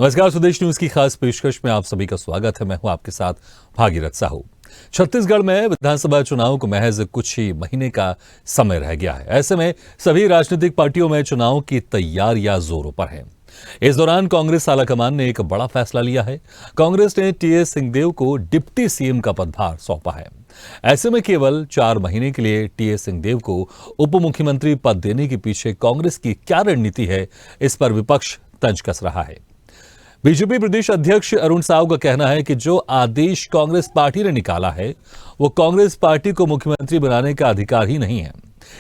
नमस्कार, स्वदेश न्यूज की खास पेशकश में आप सभी का स्वागत है। मैं हूं आपके साथ भागीरथ साहू। छत्तीसगढ़ में विधानसभा चुनाव को महज कुछ ही महीने का समय रह गया है। ऐसे में सभी राजनीतिक पार्टियों में चुनाव की तैयारियां जोरों पर है। इस दौरान कांग्रेस आलाकमान ने एक बड़ा फैसला लिया है। कांग्रेस ने टीएस सिंहदेव को डिप्टी सीएम का पदभार सौंपा है। ऐसे में केवल 4 महीने के लिए टीएस सिंहदेव को उप मुख्यमंत्री पद देने के पीछे कांग्रेस की क्या रणनीति है, इस पर विपक्ष तंज कस रहा है। बीजेपी प्रदेश अध्यक्ष अरुण साव का कहना है कि जो आदेश कांग्रेस पार्टी ने निकाला है वो कांग्रेस पार्टी को मुख्यमंत्री बनाने का अधिकार ही नहीं है।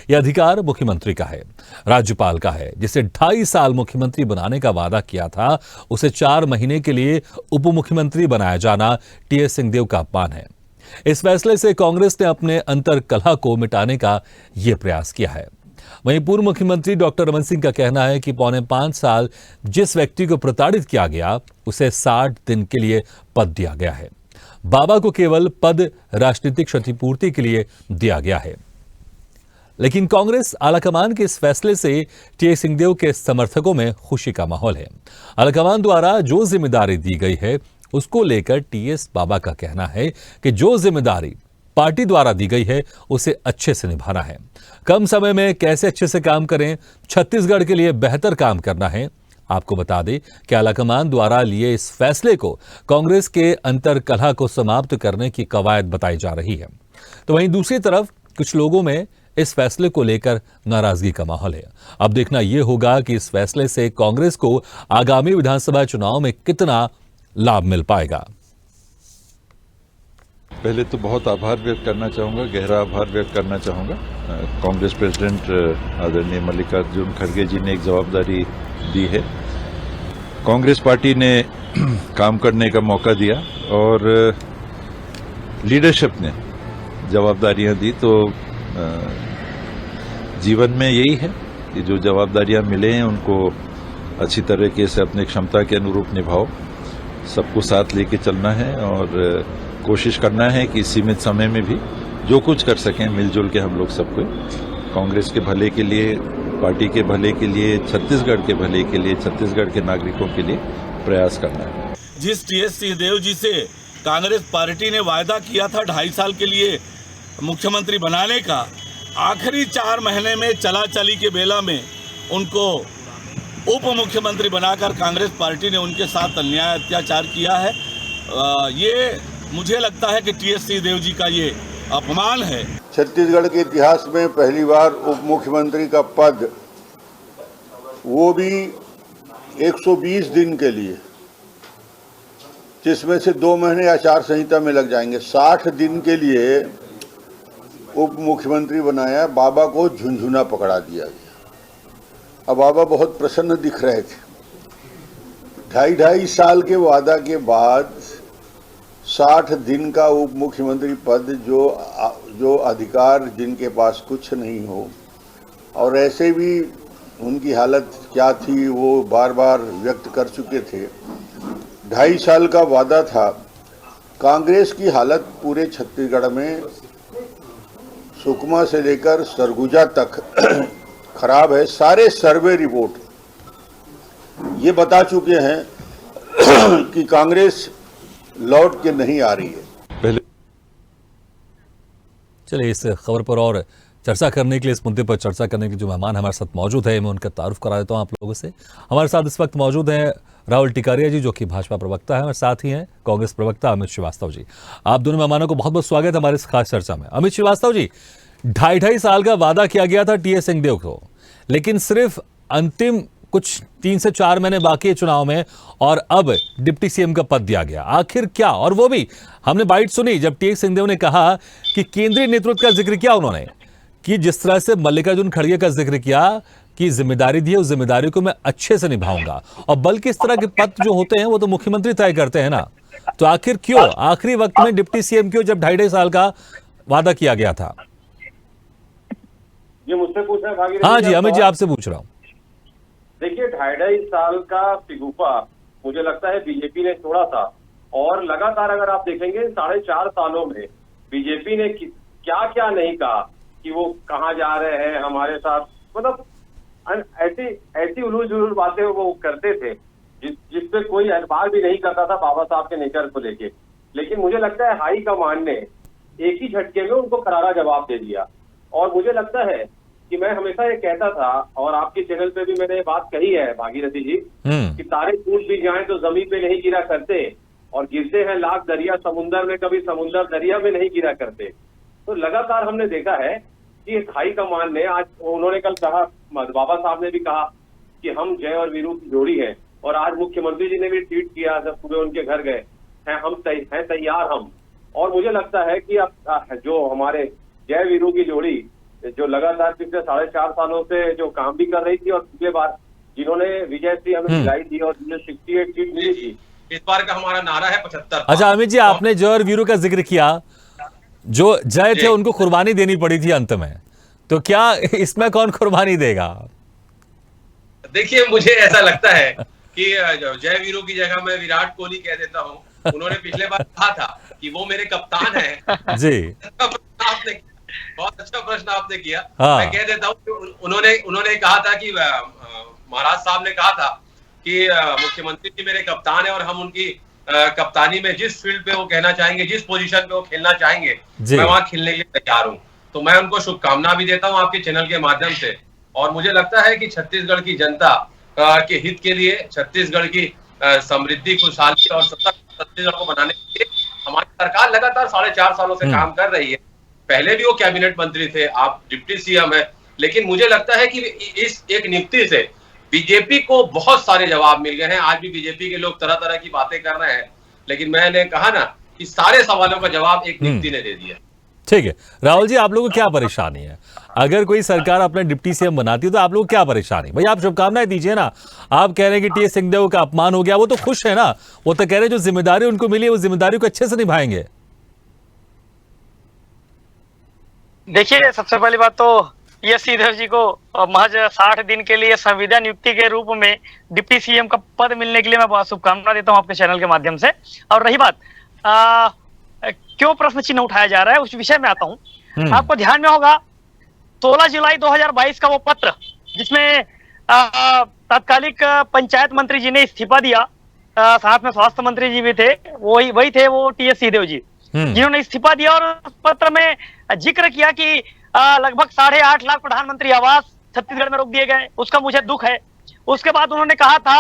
यह अधिकार मुख्यमंत्री का है, राज्यपाल का है। जिसे 2.5 साल मुख्यमंत्री बनाने का वादा किया था, उसे 4 महीने के लिए उप मुख्यमंत्री बनाया जाना टीएस सिंहदेव का अपमान है। इस फैसले से कांग्रेस ने अपने अंतर्कलह को मिटाने का यह प्रयास किया है। वहीं पूर्व मुख्यमंत्री डॉक्टर रमन सिंह का कहना है कि 4.25 साल जिस व्यक्ति को प्रताड़ित किया गया, उसे 60 दिन के लिए पद दिया गया है। बाबा को केवल पद राजनीतिक क्षतिपूर्ति के लिए दिया गया है। लेकिन कांग्रेस आलाकमान के इस फैसले से टीएस सिंहदेव के समर्थकों में खुशी का माहौल है। आलाकमान द्वारा जो जिम्मेदारी दी गई है, उसको लेकर टीएस बाबा का कहना है कि जो जिम्मेदारी पार्टी द्वारा दी गई है उसे अच्छे से निभाना है। कम समय में कैसे अच्छे से काम करें, छत्तीसगढ़ के लिए बेहतर काम करना है। आपको बता दें कि आलाकमान द्वारा लिए इस फैसले को कांग्रेस के अंतर्कलह को समाप्त करने की कवायद बताई जा रही है। तो वहीं दूसरी तरफ कुछ लोगों में इस फैसले को लेकर नाराजगी का माहौल है। अब देखना यह होगा कि इस फैसले से कांग्रेस को आगामी विधानसभा चुनाव में कितना लाभ मिल पाएगा। पहले तो बहुत आभार व्यक्त करना चाहूँगा, गहरा आभार व्यक्त करना चाहूँगा। कांग्रेस प्रेसिडेंट आदरणीय मल्लिकार्जुन खड़गे जी ने एक जवाबदारी दी है। कांग्रेस पार्टी ने काम करने का मौका दिया और लीडरशिप ने जवाबदारियां दी। तो जीवन में यही है कि जो जवाबदारियां मिले हैं उनको अच्छी तरीके से अपनी क्षमता के अनुरूप निभाओ। सबको साथ लेके चलना है और कोशिश करना है कि सीमित समय में भी जो कुछ कर सकें मिलजुल के हम लोग सबको कांग्रेस के भले के लिए, पार्टी के भले के लिए, छत्तीसगढ़ के भले के लिए, छत्तीसगढ़ के नागरिकों के लिए प्रयास करना है। जिस टीएस सिंहदेव जी से कांग्रेस पार्टी ने वायदा किया था 2.5 साल के लिए मुख्यमंत्री बनाने का, आखिरी 4 महीने में चला चली के बेला में उनको उप मुख्यमंत्री बनाकर कांग्रेस पार्टी ने उनके साथ अन्याय अत्याचार किया है। ये मुझे लगता है कि टीएस सिंहदेव जी का ये अपमान है। छत्तीसगढ़ के इतिहास में पहली बार उप मुख्यमंत्री का पद, वो भी 120 दिन के लिए, जिसमें से 2 महीने आचार संहिता में लग जाएंगे। 60 दिन के लिए उप मुख्यमंत्री बनाया। बाबा को झुनझुना पकड़ा दिया गया। अब बाबा बहुत प्रसन्न दिख रहे थे। 2.5 साल के वादा के बाद 60 दिन का उप मुख्यमंत्री पद, जो अधिकार जिनके पास कुछ नहीं हो, और ऐसे भी उनकी हालत क्या थी वो बार बार व्यक्त कर चुके थे। 2.5 साल का वादा था। कांग्रेस की हालत पूरे छत्तीसगढ़ में सुकमा से लेकर सरगुजा तक खराब है। सारे सर्वे रिपोर्ट ये बता चुके हैं कि कांग्रेस लौट के नहीं आ रही है। चलिए, इस खबर पर और चर्चा करने के लिए, इस मुद्दे पर चर्चा करने के लिए जो मेहमान हमारे साथ मौजूद है, मैं उनका तारुफ करा देता हूं आप लोगों से। हमारे साथ इस वक्त मौजूद हैं राहुल टिकारिया जी, जो कि भाजपा प्रवक्ता है, और साथ ही हैं कांग्रेस प्रवक्ता अमित श्रीवास्तव जी। आप दोनों मेहमानों को बहुत बहुत स्वागत है हमारे इस खास चर्चा में। अमित श्रीवास्तव जी, 2.5 साल का वादा किया गया था टीएस सिंहदेव को, लेकिन सिर्फ अंतिम कुछ 3 से 4 महीने बाकी है चुनाव में, और अब डिप्टी सीएम का पद दिया गया। आखिर क्या? और वो भी हमने बाइट सुनी जब टीएस सिंहदेव ने कहा कि केंद्रीय नेतृत्व का जिक्र किया उन्होंने, कि जिस तरह से मल्लिकार्जुन खड़गे का जिक्र किया कि जिम्मेदारी दी है, उस जिम्मेदारी को मैं अच्छे से निभाऊंगा। और बल्कि इस तरह के पद जो होते हैं वो तो मुख्यमंत्री तय करते हैं ना। तो आखिर क्यों आखिरी वक्त में डिप्टी सीएम क्यों, जब 2.5 साल का वादा किया गया था? ये मुझसे पूछ रहे हैं? हाँ जी, अमित जी आपसे पूछ रहा हूँ। देखिए, 2.5 साल का पिगुपा मुझे लगता है बीजेपी ने छोड़ा था, और लगातार अगर आप देखेंगे 4.5 सालों में बीजेपी ने क्या क्या नहीं कहा कि वो कहाँ जा रहे हैं हमारे साथ, मतलब ऐसी उलूल जुलूल बातें वो करते थे। जिसपे कोई एतबार भी नहीं करता था बाबा साहब के नेचर को लेके। लेकिन मुझे लगता है हाई कमांड ने एक ही झटके में उनको करारा जवाब दे दिया। और मुझे लगता है कि मैं हमेशा ये कहता था, और आपके चैनल पे भी मैंने ये बात कही है भागीरथी जी, कि तारे टूट भी जाएं तो जमीन पे नहीं गिरा करते, और गिरते हैं लाख दरिया समुंदर में, कभी समुंदर दरिया में नहीं गिरा करते। तो लगातार हमने देखा है कि हाई कमान ने, आज उन्होंने कल कहा, बाबा साहब ने भी कहा कि हम जय और वीरू की जोड़ी है, और आज मुख्यमंत्री जी ने भी ट्वीट किया जब सुबह उनके घर गए हैं, हम तैयार हम। और मुझे लगता है कि अब जो हमारे जय वीरू की जोड़ी जो लगातार पिछले 4.5 सालों से जो काम भी कर रही थी, और पिछले बार जिन्होंने विजय श्री हमें दिलाई थी और जिन्हें 68 सीट मिली थी, इस बार का हमारा नारा है 75। अच्छा अमित जी, आपने जय और वीरू का जिक्र किया, जो जय थे उनको कुर्बानी देनी पड़ी थी अंत में, तो क्या इसमें कौन कुर्बानी देगा? देखिए, मुझे ऐसा लगता है कि जय वीरू की जगह मैं विराट कोहली कह देता हूं। उन्होंने पिछले बार कहा था कि वो मेरे कप्तान हैं। जी, आपने बहुत अच्छा प्रश्न आपने किया। हाँ। मैं कह देता हूँ, उन्होंने कहा था कि महाराज साहब ने कहा था कि मुख्यमंत्री जी मेरे कप्तान है, और हम उनकी कप्तानी में जिस फील्ड पे वो कहना चाहेंगे, जिस पोजीशन पे वो खेलना चाहेंगे, मैं वहां खेलने के लिए तैयार हूं। तो मैं उनको शुभकामना भी देता हूं आपके चैनल के माध्यम से। और मुझे लगता है कि छत्तीसगढ़ की जनता के हित के लिए, छत्तीसगढ़ की समृद्धि, खुशहाली और सतत छत्तीसगढ़ को बनाने के लिए हमारी सरकार लगातार 4.5 सालों से काम कर रही है। पहले भी वो कैबिनेट मंत्री थे, आप डिप्टी सीएम है, लेकिन मुझे लगता है कि इस एक नियुक्ति से बीजेपी को बहुत सारे जवाब मिल गए हैं। आज भी बीजेपी के लोग तरह तरह की बातें कर रहे हैं, लेकिन मैंने कहा ना कि सारे सवालों का जवाब एक नियुक्ति ने दे दिया। ठीक है राहुल जी, आप लोगों को क्या परेशानी है? अगर कोई सरकार अपने डिप्टी सीएम बनाती है तो आप लोग क्या परेशानी? भाई आप शुभकामनाएं दीजिए ना। आप कह रहे हैं कि टी.एस. सिंहदेव का अपमान हो गया, वो तो खुश है ना, वो तो कह रहे हैं जो जिम्मेदारी उनको मिली है वो जिम्मेदारी को अच्छे से निभाएंगे। देखिए, सबसे पहली बात तो टी.एस. सिंहदेव जी को महज 60 दिन के लिए संविदा नियुक्ति के रूप में डिप्टी सीएम का पद मिलने के लिए मैं बहुत शुभकामना देता हूं आपके चैनल के माध्यम से। और रही बात क्यों प्रश्न चिन्ह उठाया जा रहा है, उस विषय में आता हूं। आपको ध्यान में होगा 16 जुलाई 2022 का वो पत्र जिसमें तात्कालिक पंचायत मंत्री जी ने इस्तीफा दिया, साथ में स्वास्थ्य मंत्री जी भी थे, वही थे वो टी.एस. सिंहदेव जी, जिन्होंने इस्तीफा दिया। और उस पत्र में जिक्र किया कि लगभग 8.5 लाख प्रधानमंत्री आवास छत्तीसगढ़ में रोक दिए गए, उसका मुझे दुख है। उसके बाद उन्होंने कहा था,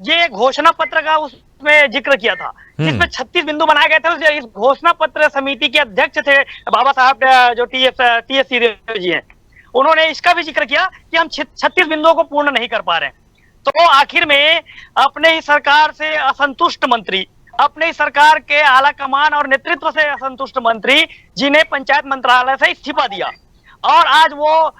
ये घोषणा पत्र का उसमें जिक्र किया था जिसमें 36 बिंदु बनाए गए थे। इस घोषणा पत्र समिति के अध्यक्ष थे बाबा साहब जो टी.एस. सिंहदेव जी हैं। उन्होंने इसका भी जिक्र किया कि हम 36 बिंदुओं को पूर्ण नहीं कर पा रहे हैं। तो आखिर में अपने ही सरकार से असंतुष्ट मंत्री, अपने ही सरकार के आला कमान और नेतृत्व से असंतुष्ट मंत्री जिन्हें पंचायत मंत्रालय से इस्तीफा दिया, और आज वो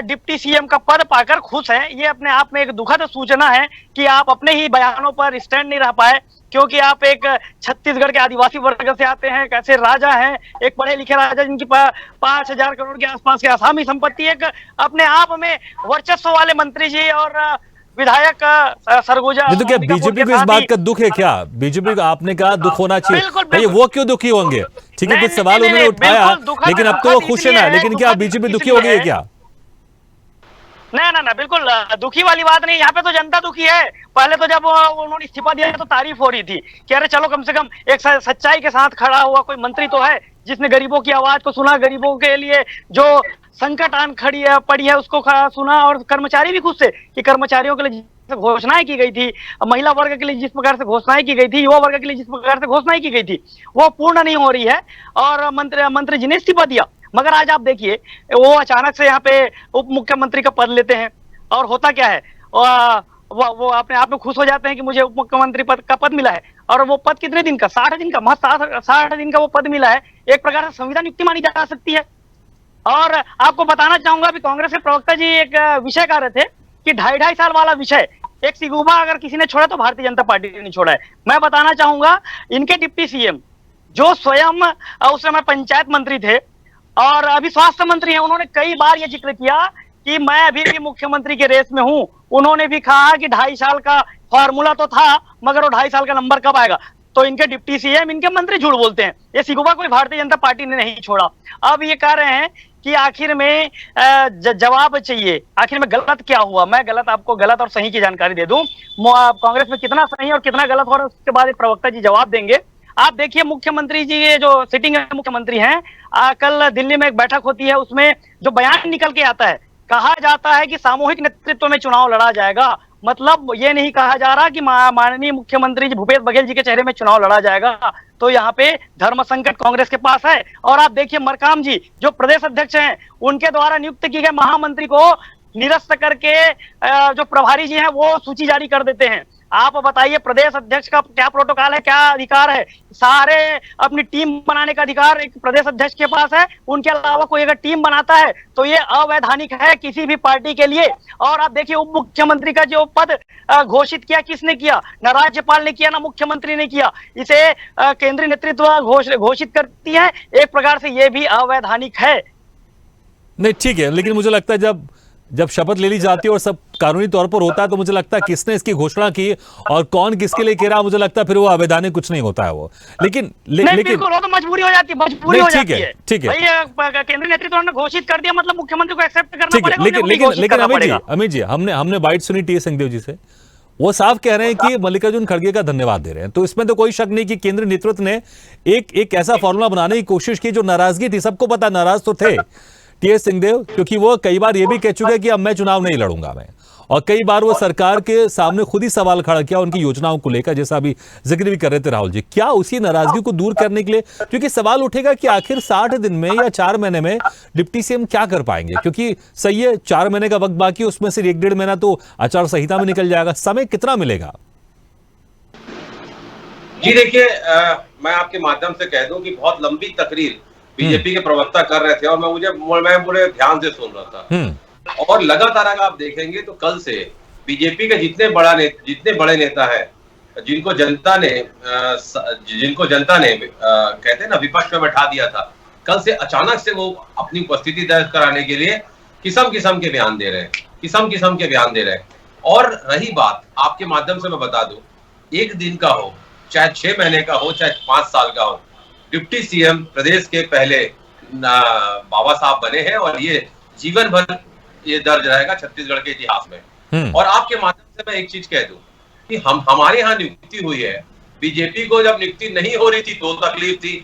डिप्टी सीएम का पद पाकर खुश हैं। ये अपने आप में एक दुखद सूचना है कि आप अपने ही बयानों पर स्टैंड नहीं रह पाए, क्योंकि आप एक छत्तीसगढ़ के आदिवासी वर्ग से आते हैं, कैसे राजा हैं, एक पढ़े लिखे राजा जिनकी 5,000 करोड़ के आसपास की आसामी संपत्ति, एक अपने आप में वर्चस्व वाले मंत्री जी और विधायक सरगुजा। तो क्या बीजेपी को इस बात का दुख है? क्या बीजेपी को, आपने कहा दुख होना चाहिए, वो क्यों दुखी होंगे? ठीक है, कुछ सवाल उन्होंने उठाया, लेकिन अब तो वो खुश है ना। लेकिन क्या बीजेपी दुखी हो गई है क्या? ना, बिल्कुल दुखी वाली बात नहीं। यहाँ पे तो जनता दुखी है। पहले तो जब उन्होंने इस्तीफा दिया तो तारीफ हो रही थी कि अरे चलो कम से कम एक सच्चाई के साथ खड़ा हुआ कोई मंत्री तो है जिसने गरीबों की आवाज को सुना, गरीबों के लिए जो संकट आन पड़ी है उसको सुना। और कर्मचारी भी खुश थे कि कर्मचारियों के लिए घोषणाएं की गई थी, महिला वर्ग के लिए जिस प्रकार से घोषणाएं की गई थी, युवा वर्ग के लिए जिस प्रकार से घोषणाएं की गई थी, वो पूर्ण नहीं हो रही है। और मंत्री जी ने इस्तीफा दिया। मगर आज आप देखिए, वो अचानक से यहाँ पे उप मुख्यमंत्री का पद लेते हैं, और होता क्या है, वो अपने आप में खुश हो जाते हैं कि मुझे उप मुख्यमंत्री पद का पद मिला है। और वो पद कितने दिन का? 60 दिन का, महज 60 दिन का वो पद मिला है। एक प्रकार से संविदा नियुक्ति मानी जा सकती है। और आपको बताना चाहूंगा भी, कांग्रेस के प्रवक्ता जी एक विषय कह रहे थे कि 2.5 साल वाला विषय, एक सिगुबा अगर किसी ने छोड़ा तो भारतीय जनता पार्टी ने नहीं छोड़ा है। मैं बताना चाहूंगा, इनके डिप्टी सीएम जो स्वयं उस समय पंचायत मंत्री थे और अभी स्वास्थ्य मंत्री हैं, उन्होंने कई बार ये जिक्र किया कि मैं अभी भी मुख्यमंत्री के रेस में हूं। उन्होंने भी कहा कि 2.5 साल का फॉर्मूला तो था, मगर वो 2.5 साल का नंबर कब आएगा? तो इनके डिप्टी सीएम, इनके मंत्री झूठ बोलते हैं। ये सिगुबा कोई भारतीय जनता पार्टी ने नहीं छोड़ा। अब ये कह रहे हैं कि आखिर में जवाब चाहिए, आखिर में गलत क्या हुआ। मैं गलत आपको गलत और सही की जानकारी दे दूं, कांग्रेस में कितना सही और कितना गलत हो रहा है उसके बाद एक प्रवक्ता जी जवाब देंगे। आप देखिए मुख्यमंत्री जी, ये जो सिटिंग मुख्यमंत्री हैं, कल दिल्ली में एक बैठक होती है, उसमें जो बयान निकल के आता है, कहा जाता है कि सामूहिक नेतृत्व में चुनाव लड़ा जाएगा। मतलब ये नहीं कहा जा रहा कि माननीय मुख्यमंत्री जी भूपेश बघेल जी के चेहरे में चुनाव लड़ा जाएगा। तो यहाँ पे धर्म संकट कांग्रेस के पास है। और आप देखिए मरकाम जी जो प्रदेश अध्यक्ष हैं, उनके द्वारा नियुक्त किए गए महामंत्री को निरस्त करके जो प्रभारी जी हैं वो सूची जारी कर देते हैं। आप बताइए प्रदेश अध्यक्ष का क्या प्रोटोकॉल है, क्या अधिकार है? सारे अपनी टीम बनाने का अधिकार एक प्रदेश अध्यक्ष के पास है। उनके अलावा कोई अगर टीम बनाता है तो ये अवैधानिक है किसी भी पार्टी के लिए। और आप देखिए उप मुख्यमंत्री का जो पद घोषित किया, किसने किया? ना राज्यपाल ने किया, ना मुख्यमंत्री ने किया। इसे केंद्रीय नेतृत्व घोषित करती है। एक प्रकार से ये भी अवैधानिक है। नहीं ठीक है, लेकिन मुझे लगता है जब शपथ ले ली जाती है और सब कानूनी तौर पर होता है तो मुझे लगता है किसने इसकी घोषणा की और कौन किसके लिए कह रहा, मुझे लगता है फिर वो अवैधानिक कुछ नहीं होता है वो। लेकिन बिल्कुल, वो तो मजबूरी हो जाती है, मजबूरी हो जाती है। ठीक है, केंद्रीय नेतृत्व ने घोषित कर दिया, मतलब मुख्यमंत्री को एक्सेप्ट करना पड़ेगा। लेकिन अमित जी हमने बाइट सुनी टी.एस. सिंहदेव जी से, वो साफ कह रहे हैं कि मल्लिकार्जुन खड़गे का धन्यवाद दे रहे हैं। तो इसमें तो कोई शक नहीं कि केंद्रीय नेतृत्व ने एक ऐसा फॉर्मूला बनाने की कोशिश की। जो नाराजगी थी, सबको पता नाराज तो थे टी.एस. सिंहदेव, क्योंकि वो कई बार ये भी कह चुके कि अब मैं चुनाव नहीं लड़ूंगा मैं, और कई बार वो सरकार के सामने खुद ही सवाल खड़ा किया उनकी योजनाओं को लेकर, जैसा अभी जिक्र भी कर रहे थे राहुल जी। क्या उसी नाराजगी को दूर करने के लिए, क्योंकि सवाल उठेगा कि आखिर 60 दिन में या 4 महीने में डिप्टी सीएम क्या कर पाएंगे, क्योंकि सही है 4 महीने का वक्त बाकी, उसमें से 1-1.5 महीना तो आचार संहिता में निकल जाएगा, समय कितना मिलेगा? जी देखिए, मैं आपके माध्यम से कह दूं कि बहुत लंबी तकरीर बीजेपी के प्रवक्ता कर रहे थे और मैं बड़े ध्यान से सुन रहा था। और लगातार अगर आप देखेंगे तो कल से बीजेपी के जितने बड़े नेता हैं जिनको जनता ने कहते हैं ना विपक्ष में बैठा दिया था, कल से अचानक से वो अपनी उपस्थिति दर्ज कराने के लिए किस्म किस्म के बयान दे रहे हैं। और रही बात, आपके माध्यम से मैं बता दूं, 1 दिन का हो, चाहे 6 महीने का हो, चाहे 5 साल का हो, डिप्टी सीएम प्रदेश के पहले बाबा साहब बने हैं और ये जीवन भर ये दर्ज रहेगा छत्तीसगढ़ के इतिहास में। और आपके माध्यम से मैं एक चीज कह दूं कि हमारे यहाँ नियुक्ति हुई है। बीजेपी को जब नियुक्ति नहीं हो रही थी तो तकलीफ थी,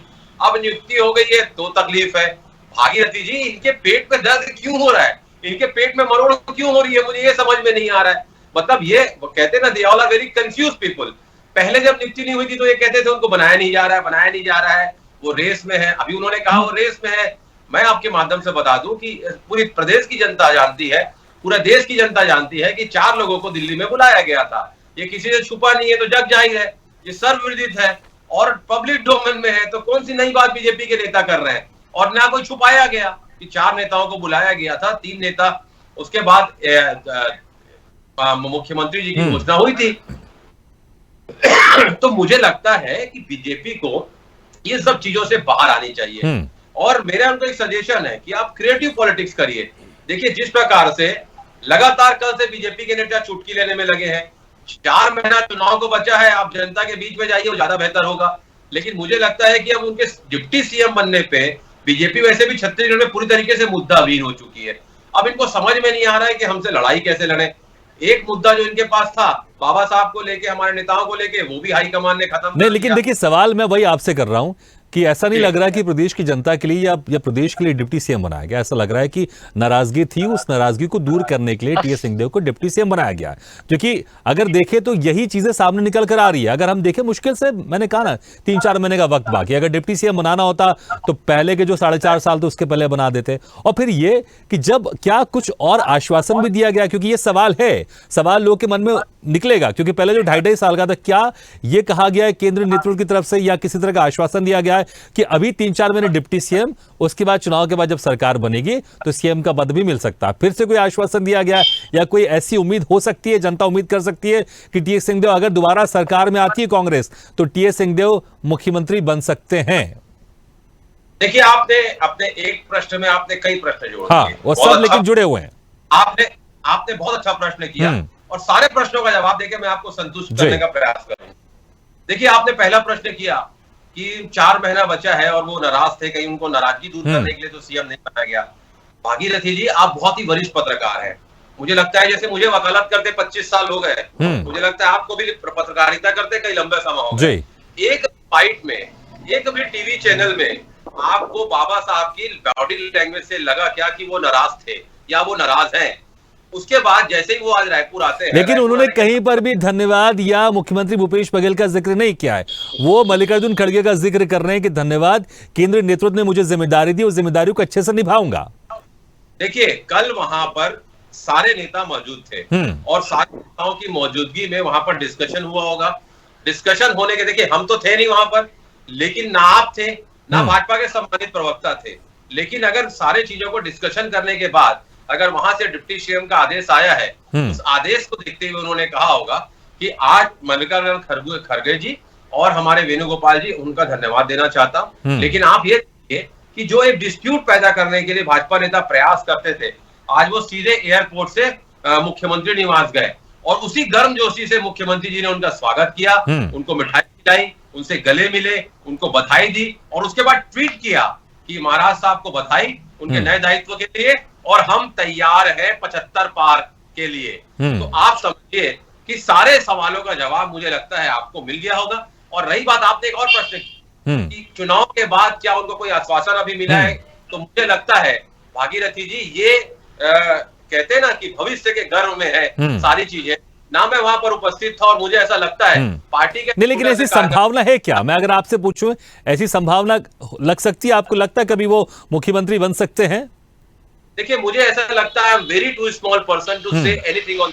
अब नियुक्ति हो गई है तो तकलीफ है। भागीरथी जी, इनके पेट में दर्द क्यों हो रहा है? इनके पेट में मरोड़ क्यों हो रही है? मुझे ये समझ में नहीं आ रहा है। मतलब ये कहते हैं ना, they all are very confuse people. पहले जब नियुक्ति नहीं हुई थी तो ये कहते थे उनको बनाया नहीं जा रहा है, वो रेस में है। अभी उन्होंने कहा वो रेस में है। मैं आपके माध्यम से बता दूं कि पूरी प्रदेश की जनता जानती है, पूरा देश की जनता जानती है कि 4 लोगों को दिल्ली में बुलाया गया था। ये किसी से छुपा नहीं है, तो जग जाहिर है, ये सर्वविदित है और पब्लिक डोमेन में है। तो कौन सी नई बात बीजेपी के नेता कर रहे हैं? और ना कोई छुपाया गया कि 4 नेताओं को बुलाया गया था, 3 नेता उसके बाद मुख्यमंत्री जी की घोषणा हुई थी। तो मुझे लगता है कि बीजेपी को ये सब चीजों से बाहर आनी चाहिए। और मेरा उनको एक सजेशन है कि आप क्रिएटिव पॉलिटिक्स करिए। देखिए जिस प्रकार से लगातार कल से बीजेपी के नेता चुटकी लेने में लगे हैं, 4 महीना चुनाव को बचा है, आप जनता के बीच में जाइए, वो ज्यादा बेहतर होगा। लेकिन मुझे लगता है कि अब उनके डिप्टी सीएम बनने पे बीजेपी वैसे भी छत्तीसगढ़ में पूरी तरीके से मुद्दाविहीन हो चुकी है। अब इनको समझ में नहीं आ रहा है कि हमसे लड़ाई कैसे लड़े। एक मुद्दा जो इनके पास था बाबा साहब को लेके, हमारे नेताओं को लेके, वो भी हाईकमान ने खत्म नहीं। लेकिन देखिए सवाल मैं वही आपसे कर रहा हूं कि ऐसा नहीं लग रहा कि प्रदेश की जनता के लिए या प्रदेश के लिए डिप्टी सीएम बनाया गया। ऐसा लग रहा है कि नाराजगी थी, उस नाराजगी को दूर करने के लिए टी.एस. सिंहदेव को डिप्टी सीएम बनाया गया। क्योंकि अगर देखें तो यही चीजें सामने निकल कर आ रही है। अगर हम देखें मुश्किल से, मैंने कहा ना 3-4 महीने का वक्त बाकी, अगर डिप्टी सीएम बनाना होता तो पहले के जो 4.5 साल तो उसके पहले बना देते। और फिर ये कि जब क्या कुछ और आश्वासन भी दिया गया, क्योंकि ये सवाल है, सवाल लोगों के मन में निकलेगा, क्योंकि पहले जो 2.5 साल का था, क्या ये कहा गया है केंद्रीय नेतृत्व की तरफ से या किसी तरह का आश्वासन दिया गया है कि अभी 3-4 महीने डिप्टी सीएम, उसके बाद चुनाव के बाद जब सरकार बनेगी तो सीएम का पद भी मिल सकता है? फिर से कोई आश्वासन दिया गया है या कोई ऐसी उम्मीद हो सकती है, जनता उम्मीद कर सकती है कि टी.एस. सिंहदेव अगर दोबारा सरकार में आती है कांग्रेस तो टी.एस. सिंहदेव मुख्यमंत्री बन सकते हैं? देखिए, आपने अपने एक प्रश्न में आपने कई प्रश्न जोड़ दिए। हाँ, वो सब लेकिन जुड़े हुए हैं। आपने बहुत अच्छा प्रश्न किया और सारे प्रश्नों का जवाब देके मैं आपको संतुष्ट करने का प्रयास करूंगा। देखिए, आपने पहला प्रश्न किया कि 4 महीना बचा है और वो नाराज थे, कहीं उनको नाराजगी दूर करने के लिए तो सीएम नहीं बनाया गया। भागीरथी जी, आप बहुत ही वरिष्ठ पत्रकार हैं। मुझे लगता है जैसे मुझे वकालत करते 25 साल हो गए, मुझे लगता है आपको भी पत्रकारिता करते कई लंबे समय हो गए। एक फाइट में, एक भी टीवी चैनल में आपको बाबा साहब की बॉडी लैंग्वेज से लगा क्या कि वो नाराज थे या वो नाराज हैं? उसके बाद जैसे ही वो आज रायपुर आते हैं, लेकिन उन्होंने कहीं पर भी धन्यवाद या मुख्यमंत्री भूपेश बघेल का जिक्र नहीं किया है। वो मल्लिकार्जुन खड़गे का जिक्र कर रहे हैं कि धन्यवाद, केंद्रीय नेतृत्व ने मुझे जिम्मेदारी दी, उस जिम्मेदारी को अच्छे से निभाऊंगा। देखिए, कल वहां पर सारे नेता मौजूद थे और सारे नेताओं की मौजूदगी में वहां पर डिस्कशन हुआ होगा। डिस्कशन होने के, देखिए हम तो थे नहीं वहां पर, लेकिन ना आप थे ना भाजपा के सम्मानित प्रवक्ता थे, लेकिन अगर सारे चीजों को डिस्कशन करने के बाद अगर वहां से डिप्टी सीएम का आदेश आया है, उस आदेश को देखते हुए उन्होंने कहा होगा कि आज मल्लिकार्जुन खड़गे जी और हमारे वेणुगोपाल जी, उनका धन्यवाद देना चाहता हूं। लेकिन आप ये देखिए कि जो एक डिस्प्यूट पैदा करने के लिए भाजपा नेता प्रयास करते थे, आज वो सीधे एयरपोर्ट से मुख्यमंत्री निवास गए और उसी गर्मजोशी से मुख्यमंत्री जी ने उनका स्वागत किया, उनको मिठाई खिलाई, उनसे गले मिले, उनको बधाई दी और उसके बाद ट्वीट किया कि महाराज साहब को बधाई उनके नए दायित्व के लिए और हम तैयार हैं 75 पार के लिए। तो आप समझिए कि सारे सवालों का जवाब मुझे लगता है आपको मिल गया होगा। और रही बात, आपने एक और प्रश्न कि चुनाव के बाद क्या उनको कोई आश्वासन अभी मिला है, तो मुझे लगता है भागीरथी जी, ये कहते हैं ना कि भविष्य के गर्भ में है सारी चीजें। ना मैं वहां पर उपस्थित था और मुझे ऐसा लगता है पार्टी के नहीं, लेकिन ऐसी संभावना है क्या? मैं अगर आपसे पूछूं, ऐसी संभावना लग सकती है आपको? लगता है कभी वो मुख्यमंत्री बन सकते हैं? देखिए, मुझे ऐसा लगता है very too small person to say anything on.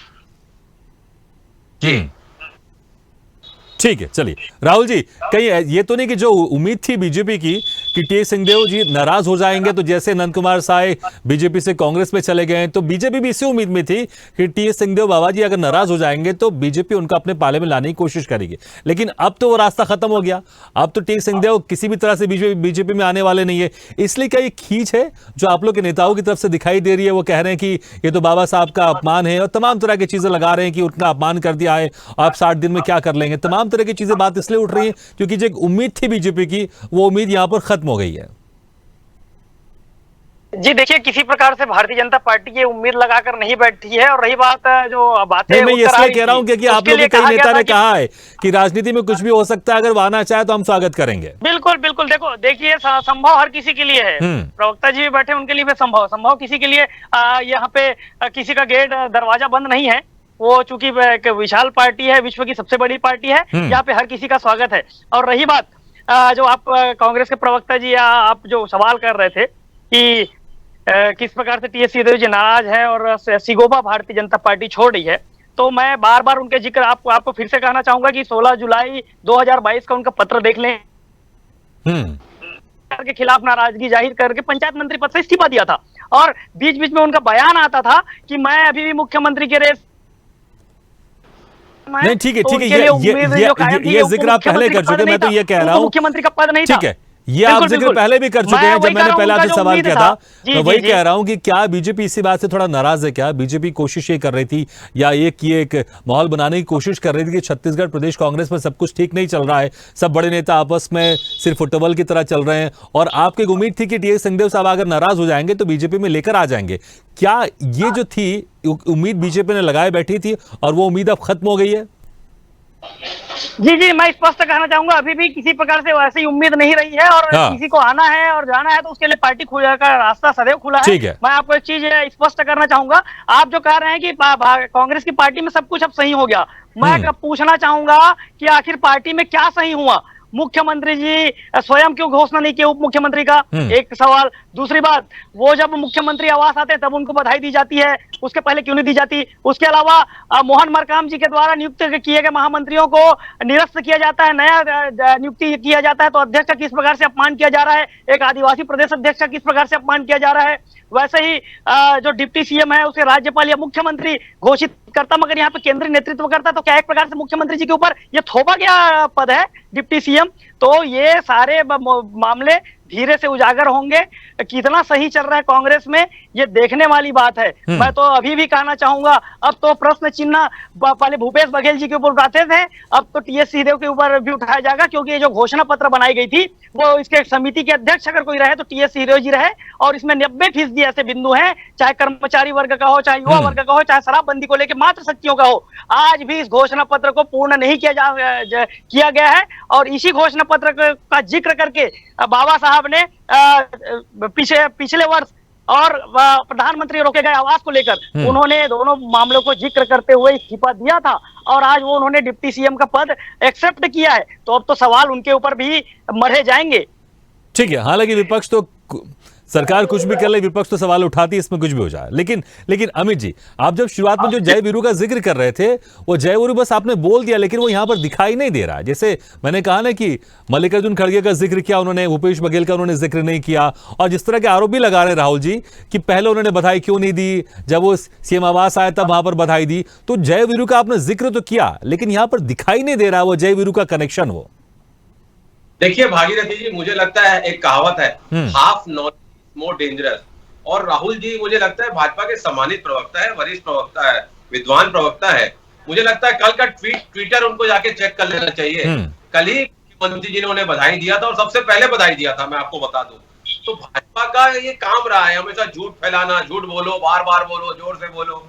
ठीक है, चलिए राहुल जी, कहीं ये तो नहीं कि जो उम्मीद थी बीजेपी की कि टी सिंहदेव जी नाराज हो जाएंगे, तो जैसे नंद कुमार साय बीजेपी से कांग्रेस में चले गए, तो बीजेपी भी इसी उम्मीद में थी कि टी सिंहदेव बाबा जी अगर नाराज हो जाएंगे तो बीजेपी उनका अपने पाले में लाने की कोशिश करेगी। लेकिन अब तो वो रास्ता खत्म हो गया, अब तो टी सिंहदेव किसी भी तरह से बीजेपी में आने वाले नहीं है। इसलिए क्या ये खींच है जो आप लोग के नेताओं की तरफ से दिखाई दे रही है? वो कह रहे हैं कि ये तो बाबा साहब का अपमान है और तमाम तरह की चीजें लगा रहे हैं कि उनका अपमान कर दिया है, आप 60 दिन में क्या कर लेंगे, तमाम तरह की चीजें बात इसलिए उठ रही है क्योंकि जो एक उम्मीद थी बीजेपी की, वो उम्मीद यहां पर खत्म हो गई है। जी देखिए, किसी प्रकार से भारतीय जनता पार्टी ये उम्मीद लगाकर नहीं बैठी है। और रही बात जो बातें, मैं इसलिए कह रहा हूं क्योंकि आप लोग के कई नेता ने कहा है कि राजनीति में कुछ भी हो सकता है, अगर वो आना चाहे तो हम स्वागत करेंगे। बिल्कुल बिल्कुल, देखिए संभव हर किसी के लिए है, प्रवक्ता जी भी बैठे उनके लिए भी संभव किसी के लिए। यहाँ पे किसी का गेट दरवाजा बंद नहीं है। वो चूंकि एक विशाल पार्टी है, विश्व की सबसे बड़ी पार्टी है, यहाँ पे हर किसी का स्वागत है। और रही बात जो आप कांग्रेस के प्रवक्ता जी या आप जो सवाल कर रहे थे कि किस प्रकार से टी सिंहदेव जी नाराज है और सिगोबा भारतीय जनता पार्टी छोड़ रही है, तो मैं बार बार उनके जिक्र आपको फिर से कहना चाहूंगा कि 16 जुलाई 2022 का उनका पत्र देख लें के खिलाफ नाराजगी जाहिर करके पंचायत मंत्री पद से इस्तीफा दिया था। और बीच बीच में उनका बयान आता था कि मैं अभी भी मुख्यमंत्री के रेस। नहीं, ठीक है, ये जिक्र आप पहले कर चुके, मैं तो ये कह रहा हूं मुख्यमंत्री का पद नहीं था। ठीक है, ये आप जिक्र पहले भी कर चुके हैं। जब मैंने पहले आपसे सवाल किया था, मैं वही कह रहा हूं कि क्या बीजेपी इसी बात से थोड़ा नाराज है? क्या बीजेपी कोशिश ये कर रही थी या एक माहौल बनाने की कोशिश कर रही थी कि छत्तीसगढ़ प्रदेश कांग्रेस में सब कुछ ठीक नहीं चल रहा है, सब बड़े नेता आपस में सिर्फ फुटबॉल की तरह चल रहे हैं, और आपकी उम्मीद थी कि टी सिंहदेव साहब अगर नाराज हो जाएंगे तो बीजेपी में लेकर आ जाएंगे? क्या ये जो थी उम्मीद बीजेपी ने लगाए बैठी थी और वो उम्मीद अब खत्म हो गई है? जी, मैं स्पष्ट कहना चाहूंगा, अभी भी किसी प्रकार से वैसी उम्मीद नहीं रही है। और किसी को आना है और जाना है तो उसके लिए पार्टी का रास्ता सदैव खुला है। मैं आपको एक चीज स्पष्ट करना चाहूंगा, आप जो कह रहे हैं कि कांग्रेस की पार्टी में सब कुछ अब सही हो गया, मैं पूछना चाहूंगा कि आखिर पार्टी में क्या सही हुआ? मुख्यमंत्री जी स्वयं क्यों घोषणा नहीं की उप मुख्यमंत्री का? एक सवाल। दूसरी बात, वो जब मुख्यमंत्री आवास आते तब उनको बधाई दी जाती है, उसके पहले क्यों नहीं दी जाती? उसके अलावा मोहन मरकाम जी के द्वारा नियुक्त किए गए महामंत्रियों को निरस्त किया जाता है, नया नियुक्ति किया जाता है, तो अध्यक्ष का किस प्रकार से अपमान किया जा रहा है? एक आदिवासी प्रदेश अध्यक्ष का किस प्रकार से अपमान किया जा रहा है? वैसे ही जो डिप्टी सीएम है उसे राज्यपाल या मुख्यमंत्री घोषित करता, मगर यहाँ पे केंद्रीय नेतृत्व करता, तो क्या एक प्रकार से मुख्यमंत्री जी के ऊपर ये थोपा गया पद है डिप्टी सीएम? तो ये सारे मामले धीरे से उजागर होंगे। कितना सही चल रहा है कांग्रेस में ये देखने वाली बात है। मैं तो अभी भी कहना चाहूंगा, अब तो प्रश्न चिन्ह पहले भूपेश बघेल जी के ऊपर उठाते थे, अब तो टीएस सिंहदेव के ऊपर भी उठाया जाएगा, क्योंकि ये जो घोषणा पत्र बनाई गई थी वो इसके समिति के अध्यक्ष अगर कोई रहे तो टीएस सिंहदेव जी रहे, और इसमें 90% ऐसे बिंदु हैं, चाहे कर्मचारी वर्ग का हो, चाहे युवा वर्ग का हो, चाहे शराबबंदी को लेकर मात्र शक्तियों का हो, आज भी इस घोषणा पत्र को पूर्ण नहीं किया गया है। और इसी घोषणा पत्र का जिक्र करके बाबा साहब ने पिछले वर्ष और प्रधानमंत्री रोके गए आवास को लेकर उन्होंने दोनों मामलों को जिक्र करते हुए इस्तीफा दिया था, और आज वो उन्होंने डिप्टी सीएम का पद एक्सेप्ट किया है, तो अब तो सवाल उनके ऊपर भी मढ़े जाएंगे। ठीक है, हालांकि विपक्ष तो सरकार कुछ भी कर ले, विपक्ष तो सवाल उठाती है, इसमें कुछ भी हो जाए। लेकिन अमित जी, आप जब शुरुआत में जो जय वीरू का जिक्र कर रहे थे, वो जय वीरू बस आपने बोल दिया, लेकिन वो यहां पर दिखाई नहीं दे रहा है। जैसे मैंने कहा ना कि मल्लिकार्जुन खड़गे का जिक्र किया उन्होंने, भूपेश बघेल का उन्होंने जिक्र नहीं किया, और जिस तरह के आरोप भी लगा रहे हैं राहुल जी कि पहले उन्होंने बधाई क्यों नहीं दी, जब वो सीएम आवास आया तब वहां पर बधाई दी। तो जय वीरू का आपने जिक्र तो किया, लेकिन यहां पर दिखाई नहीं दे रहा वो जय वीरू का कनेक्शन। वो देखिए भागीरथी जी, मुझे लगता है एक कहावत है, हाफ नॉलेज मोर डेंजरस, और राहुल जी मुझे लगता है भाजपा के सम्मानित प्रवक्ता है, वरिष्ठ प्रवक्ता है, विद्वान प्रवक्ता है। मुझे लगता है कल का ट्विटर उनको जाके चेक कर लेना चाहिए। कल ही मुख्यमंत्री जी ने उन्हें बधाई दिया था, और सबसे पहले बधाई दिया था, मैं आपको बता दूं। तो भाजपा का ये काम रहा है हमेशा झूठ फैलाना, झूठ बोलो, बार बार बोलो, जोर से बोलो,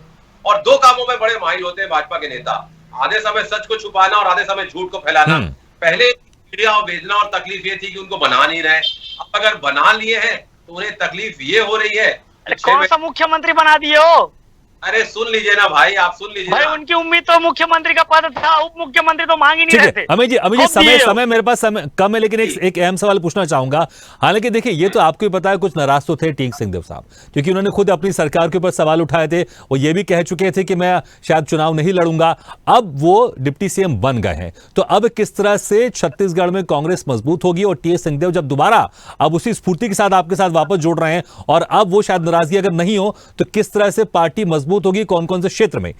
और दो कामों में बड़े माहिर होते हैं भाजपा के नेता, आधे समय सच को छुपाना और आधे समय झूठ को फैलाना। पहले मीडिया और भेजना, और तकलीफ ये थी कि उनको बना नहीं रहे, अब अगर बना लिए हैं तो उन्हें तकलीफ ये हो रही है। कौन सा मुख्यमंत्री बना दिए हो? अरे सुन लीजिए ना भाई, आप सुन लीजिए भाई, उनकी उम्मीद तो मुख्यमंत्री का पद था, उप मुख्यमंत्री तो मांग ही नहीं रहे थे। अमित जी समय मेरे पास समय कम है, लेकिन एक अहम सवाल पूछना चाहूंगा। हालांकि देखिए, ये तो आपको भी पता है कुछ नाराज तो थे टीएस सिंहदेव साहब, क्योंकि उन्होंने खुद अपनी सरकार के ऊपर सवाल उठाए थे। वो ये भी कह चुके थे कि मैं शायद चुनाव नहीं लड़ूंगा। अब वो डिप्टी सीएम बन गए हैं, तो अब किस तरह से छत्तीसगढ़ में कांग्रेस मजबूत होगी, और टीएस सिंहदेव जब दोबारा अब उसी स्फूर्ति के साथ आपके साथ वापस जुड़ रहे हैं, और अब वो शायद नाराजगी अगर नहीं हो तो किस तरह से पार्टी मजबूत होगी, कौन कौन से क्षेत्र में?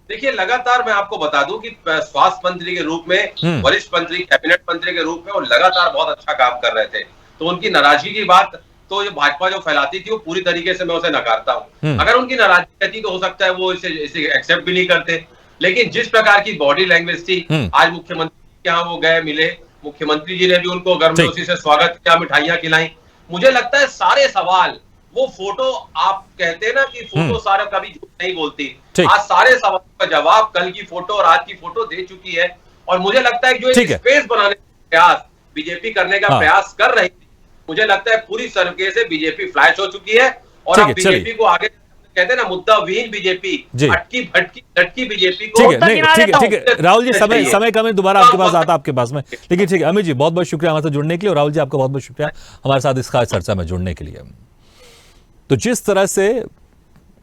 देखिए, लगातार मैं आपको बता दूं कि स्वास्थ्य मंत्री के रूप में, वरिष्ठ मंत्री, कैबिनेट मंत्री के रूप में वो लगातार बहुत अच्छा काम कर रहे थे। तो उनकी नाराजगी की बात तो ये भाजपा जो फैलाती थी वो पूरी तरीके से मैं उसे नकारता हूं। अगर उनकी नाराजगी रहती तो हो सकता है वो इसे एक्सेप्ट भी नहीं करते, लेकिन जिस प्रकार की बॉडी लैंग्वेज थी, आज मुख्यमंत्री के यहाँ वो गए, मिले, मुख्यमंत्री जी ने भी उनको गर्मजोशी से स्वागत किया, मिठाइयां खिलाई। मुझे लगता है सारे सवाल, वो फोटो आप कहते हैं ना कि फोटो सारा कभी झूठ नहीं बोलती, आज सारे सवालों का जवाब कल की फोटो और आज की फोटो दे चुकी है। और मुझे लगता है जो एक स्पेस बनाने का प्रयास बीजेपी करने का प्रयास कर रही थी, मुझे लगता है पूरी तरीके से बीजेपी फ्लैश हो चुकी है। और अब बीजेपी को आगे कहते हैं ना, मुद्दा विहीन बीजेपी, अटकी भटकी लटकी बीजेपी को। ठीक है राहुल जी, समय कम है, दोबारा आपके पास आता आपके पास में, लेकिन ठीक है अमित जी, बहुत बहुत शुक्रिया हमारे साथ जुड़ने के लिए, और राहुल जी आपका बहुत बहुत शुक्रिया हमारे साथ इस खास चर्चा में जुड़ने के लिए। तो जिस तरह से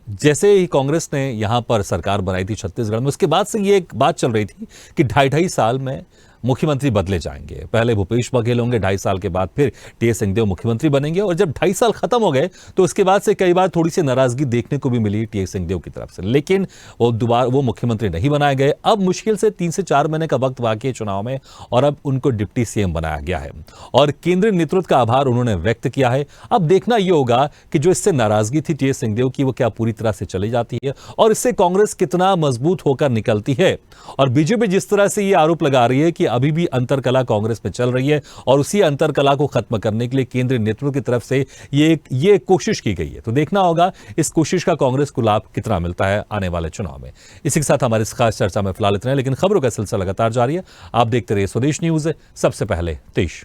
जैसे ही कांग्रेस ने यहां पर सरकार बनाई थी छत्तीसगढ़ में, उसके बाद से ये एक बात चल रही थी कि 2.5 साल में मुख्यमंत्री बदले जाएंगे। पहले भूपेश बघेल होंगे, 2.5 साल के बाद फिर टीएस सिंहदेव मुख्यमंत्री बनेंगे, और जब 2.5 साल खत्म हो गए तो उसके बाद से कई बार थोड़ी सी नाराजगी देखने को भी मिली टीएस सिंहदेव की तरफ से, लेकिन वो मुख्यमंत्री नहीं बनाए गए। अब मुश्किल से 3 से 4 महीने का वक्त बाकी है चुनाव में, और अब उनको डिप्टी सीएम बनाया गया है, और केंद्रीय नेतृत्व का आभार उन्होंने व्यक्त किया है। अब देखना यह होगा कि जो इससे नाराजगी थी टीएस सिंहदेव की, वो क्या पूरी तरह से चली जाती है, और इससे कांग्रेस कितना मजबूत होकर निकलती है। और बीजेपी जिस तरह से ये आरोप लगा रही है कि अभी भी अंतरकला कांग्रेस में चल रही है, और उसी अंतरकला को खत्म करने के लिए केंद्रीय नेतृत्व की तरफ से ये कोशिश की गई है। तो देखना होगा इस कोशिश का कांग्रेस को लाभ कितना मिलता है आने वाले चुनाव में। इसी के साथ हमारी इस खास चर्चा में फिलहाल इतना है, लेकिन खबरों का सिलसिला लगातार जारी है। आप देखते रहिए स्वदेश न्यूज। सबसे पहले देश।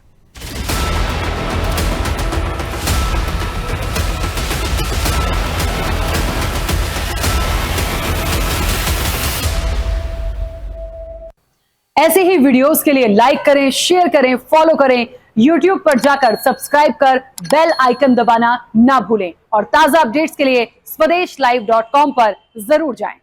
ऐसे ही वीडियोस के लिए लाइक करें, शेयर करें, फॉलो करें, YouTube पर जाकर सब्सक्राइब कर बेल आइकन दबाना ना भूलें, और ताजा अपडेट्स के लिए SwadeshLive.com पर जरूर जाएं।